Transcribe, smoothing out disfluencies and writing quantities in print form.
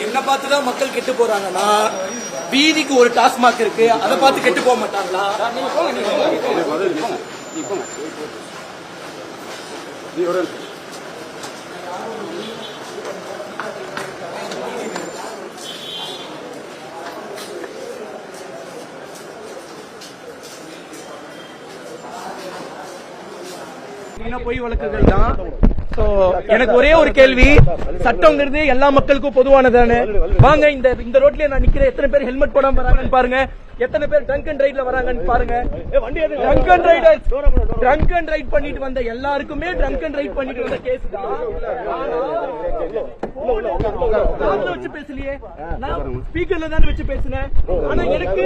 என்ன பார்த்துதான் மக்கள் கெட்டு போறாங்கன்னா வீதிக்கு ஒரு டாஸ்மாக் இருக்கு, அதை பார்த்து கெட்டு போக மாட்டாங்களா? பொய் வழக்குகள் தான். எனக்கு ஒரே ஒரு கேள்வி, சட்டம்ங்கிறது எல்லா மக்களுக்கும் பொதுவானதானே? வாங்க, இந்த ரோட்லயே நான் நிக்கிறேன், எத்தனை பேர் ஹெல்மெட் போடாம வராங்கன்னு பாருங்க, எத்தனை பேர் ட்ரங்க் அண்ட் ரைட்ல வராங்கன்னு பாருங்க. ட்ரங்க் அண்ட் ரைட் பண்ணிட்டு வந்த எல்லாருக்குமே ட்ரங்க் அண்ட் ரைட் பண்ணிட்டு வந்த கேஸ் தான். வச்சு பேசலையே, நான் ஸ்பீக்கர்ல தான் வச்சு பேசினேன். ஆனா எனக்கு